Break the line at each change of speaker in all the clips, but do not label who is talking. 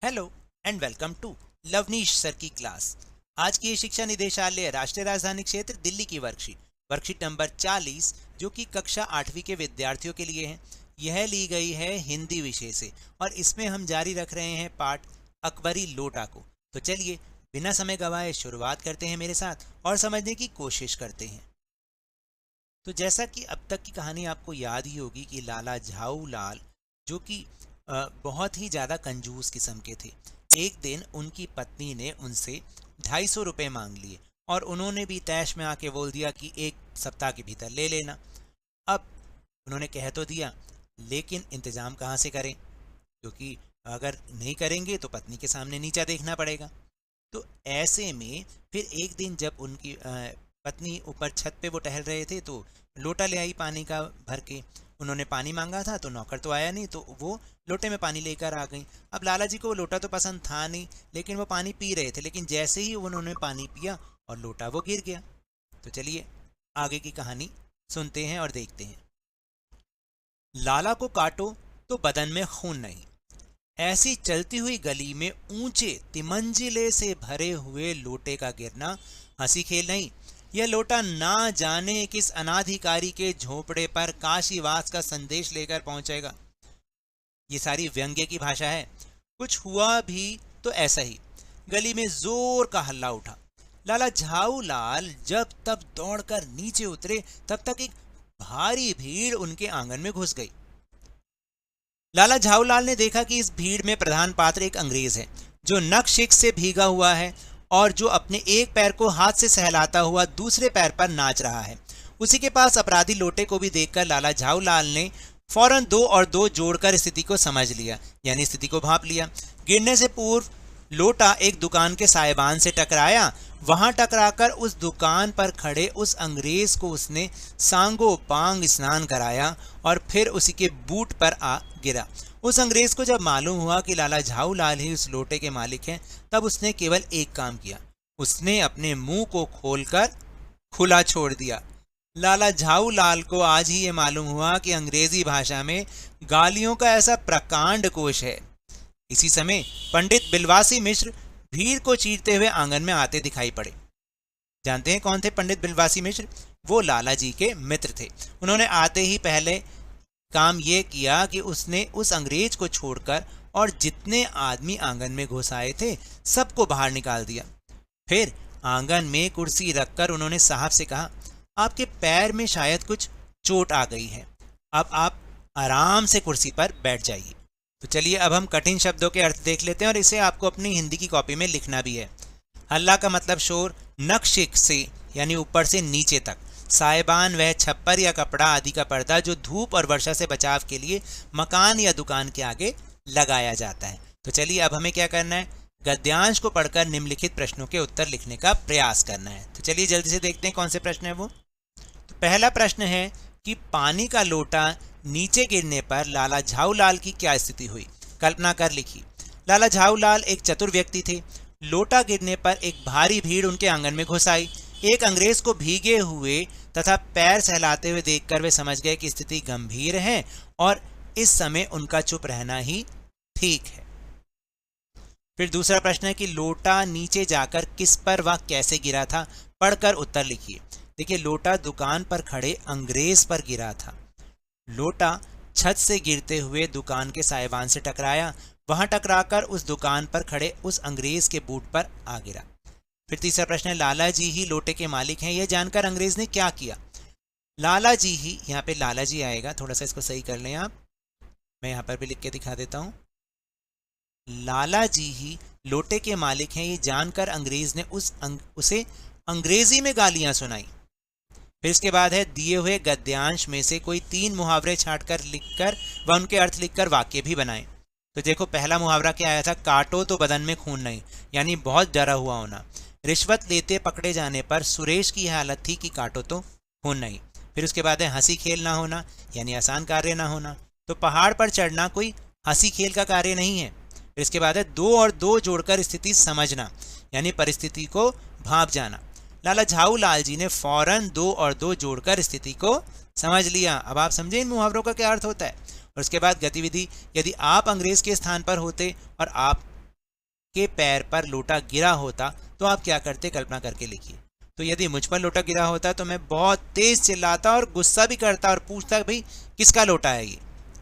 Hello and welcome to Lavneesh sir की class. आज की ये शिक्षा निदेशालय राष्ट्रीय राजधानी क्षेत्र दिल्ली की वर्कशीट नंबर 40 जो कि कक्षा 8वीं के विद्यार्थियों के लिए है। यह ली गई है हिंदी विषय से और इसमें हम जारी रख रहे हैं पाठ अकबरी लोटा को। तो चलिए बिना समय गवाए शुरुआत करते हैं मेरे साथ और समझने की कोशिश करते हैं। तो जैसा कि अब तक की कहानी आपको याद ही होगी कि लाला झाऊ लाल जो कि बहुत ही ज़्यादा कंजूस किस्म के थे। एक दिन उनकी पत्नी ने उनसे 250 रुपये मांग लिए और उन्होंने भी तैश में आके बोल दिया कि एक सप्ताह के भीतर ले लेना। अब उन्होंने कह तो दिया, लेकिन इंतज़ाम कहाँ से करें, क्योंकि अगर नहीं करेंगे तो पत्नी के सामने नीचा देखना पड़ेगा। तो ऐसे में फिर एक दिन जब उनकी पत्नी ऊपर छत पे वो टहल रहे थे तो लोटा ले आई पानी का भर के। उन्होंने पानी मांगा था तो नौकर तो आया नहीं, तो वो लोटे में पानी लेकर आ गई। अब लाला जी को वो लोटा तो पसंद था नहीं, लेकिन वो पानी पी रहे थे। लेकिन जैसे ही उन्होंने पानी पिया और लोटा वो गिर गया। तो चलिए आगे की कहानी सुनते हैं और देखते हैं। लाला को काटो तो बदन में खून नहीं। ऐसी चलती हुई गली में ऊंचे तिमंजिले से भरे हुए लोटे का गिरना हंसी खेल नहीं। यह लोटा ना जाने किस अनाधिकारी के झोपड़े पर काशीवास का संदेश लेकर पहुंचेगा। ये सारी व्यंग्य की भाषा है। कुछ हुआ भी तो ऐसा ही। गली में जोर का हल्ला उठा। लाला झाऊ लाल जब तब दौड़कर नीचे उतरे तब तक एक भारी भीड़ उनके आंगन में घुस गई। लाला झाऊ लाल ने देखा कि इस भीड़ में प्रधान पात्र एक अंग्रेज है जो नक-शिक से भीगा हुआ है और जो अपने एक पैर को हाथ से सहलाता हुआ दूसरे पैर पर नाच रहा है। उसी के पास अपराधी लोटे को भी देखकर लाला झाऊ लाल ने फौरन 2 और 2 जोड़कर स्थिति को समझ लिया, यानी स्थिति को भांप लिया। गिरने से पूर्व लोटा एक दुकान के साइबान से टकराया। वहां टकराकर उस दुकान पर खड़े उस अंग्रेज को उसने सांगो पांग स्नान कराया और फिर उसी के बूट पर आ गिरा। उस अंग्रेज को जब मालूम हुआ कि लाला झाऊ लाल ही उस लोटे के मालिक हैं, तब उसने केवल एक काम किया। उसने अपने मुंह को खोलकर खुला छोड़ दिया। लाला झाऊ लाल को आज ही ये मालूम हुआ कि अंग्रेजी भाषा में गालियों का ऐसा प्रकांड कोश है। इसी समय पंडित बिलवासी मिश्र भीड़ को चीरते हुए आंगन में आते दिखाई पड़े। जानते हैं कौन थे पंडित बिलवासी मिश्र? वो लाला जी के मित्र थे। उन्होंने आते ही पहले काम ये किया कि उसने उस अंग्रेज को छोड़कर और जितने आदमी आंगन में घुस आए थे सबको बाहर निकाल दिया। फिर आंगन में कुर्सी रखकर उन्होंने साहब से कहा, आपके पैर में शायद कुछ चोट आ गई है, अब आप आराम से कुर्सी पर बैठ जाइए। तो चलिए अब हम कठिन शब्दों के अर्थ देख लेते हैं और इसे आपको अपनी हिंदी की कॉपी में लिखना भी है। हल्ला का मतलब शोर, नक-शिक से यानी ऊपर से नीचे तक। साइबान वह छप्पर या कपड़ा आदि का पर्दा जो धूप और वर्षा से बचाव के लिए मकान या दुकान के आगे लगाया जाता है। तो चलिए अब हमें क्या करना है, गद्यांश को पढ़कर निम्नलिखित प्रश्नों के उत्तर लिखने का प्रयास करना है। तो चलिए जल्दी से देखते हैं कौन से प्रश्न है वो। तो पहला प्रश्न है कि पानी का लोटा नीचे गिरने पर लाला झाऊ लाल की क्या स्थिति हुई। कल्पना कर लिखी। लाला झाऊ लाल एक चतुर व्यक्ति थे। लोटा गिरने पर एक भारी भीड़ उनके आंगन में घुस आई। एक अंग्रेज को भीगे हुए तथा पैर सहलाते हुए देखकर वे समझ गए कि स्थिति गंभीर है और इस समय उनका चुप रहना ही ठीक है। फिर दूसरा प्रश्न है कि लोटा नीचे जाकर किस पर व कैसे गिरा था। पढ़कर उत्तर लिखिए। देखिए, लोटा दुकान पर खड़े अंग्रेज पर गिरा था। लोटा छत से गिरते हुए दुकान के साइबान से टकराया। वहां टकराकर उस दुकान पर खड़े उस अंग्रेज के बूट पर आ गिरा। फिर तीसरा प्रश्न है, लाला जी ही लोटे के मालिक हैं, यह जानकर अंग्रेज ने क्या किया। लाला जी ही, यहाँ पे लाला जी आएगा, थोड़ा सा इसको सही कर लें आप, मैं यहाँ पर भी लिख के दिखा देता हूँ। लाला जी ही लोटे के मालिक हैं, ये जानकर अंग्रेज ने उसे अंग्रेजी में गालियां सुनाई। फिर इसके बाद है, दिए हुए गद्यांश में से कोई 3 मुहावरे छांटकर लिखकर व उनके अर्थ लिखकर वाक्य भी बनाएं। तो देखो, पहला मुहावरा क्या आया था, काटो तो बदन में खून नहीं, यानी बहुत डरा हुआ होना। रिश्वत लेते पकड़े जाने पर सुरेश की हालत थी कि काटो तो खून नहीं। फिर उसके बाद है, हंसी खेल ना होना, यानी आसान कार्य ना होना। तो पहाड़ पर चढ़ना कोई हंसी खेल का कार्य नहीं है। फिर इसके बाद है, 2 और 2 जोड़कर स्थिति समझना, यानी परिस्थिति को भांप जाना। लाला झाऊ लाल जी ने फौरन 2 और 2 जोड़कर स्थिति को समझ लिया। अब आप समझे इन मुहावरों का क्या अर्थ होता है। और उसके बाद गतिविधि, यदि आप अंग्रेज के स्थान पर होते और आप के पैर पर लोटा गिरा होता तो आप क्या करते, कल्पना करके लिखिए। तो यदि मुझ पर लोटा गिरा होता तो मैं बहुत तेज चिल्लाता और गुस्सा भी करता और पूछता भाई किसका लोटा है ये,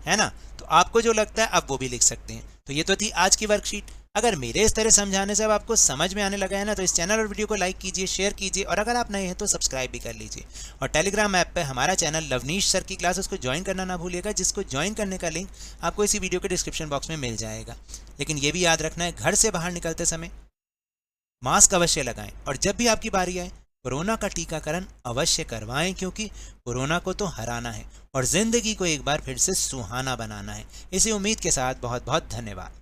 है ना। तो आपको जो लगता है आप वो भी लिख सकते हैं। तो ये तो थी आज की वर्कशीट। अगर मेरे इस तरह समझाने से अब आपको समझ में आने लगा है ना, तो इस चैनल और वीडियो को लाइक कीजिए, शेयर कीजिए, और अगर आप नए हैं तो सब्सक्राइब भी कर लीजिए। और टेलीग्राम ऐप पे हमारा चैनल लवनीश सर की क्लास, उसको ज्वाइन करना ना भूलिएगा, जिसको ज्वाइन करने का लिंक आपको इसी वीडियो के डिस्क्रिप्शन बॉक्स में मिल जाएगा। लेकिन ये भी याद रखना है, घर से बाहर निकलते समय मास्क अवश्य लगाएं, और जब भी आपकी बारी आए कोरोना का टीकाकरण अवश्य करवाएं, क्योंकि कोरोना को तो हराना है और जिंदगी को एक बार फिर से सुहाना बनाना है। इसी उम्मीद के साथ बहुत बहुत धन्यवाद।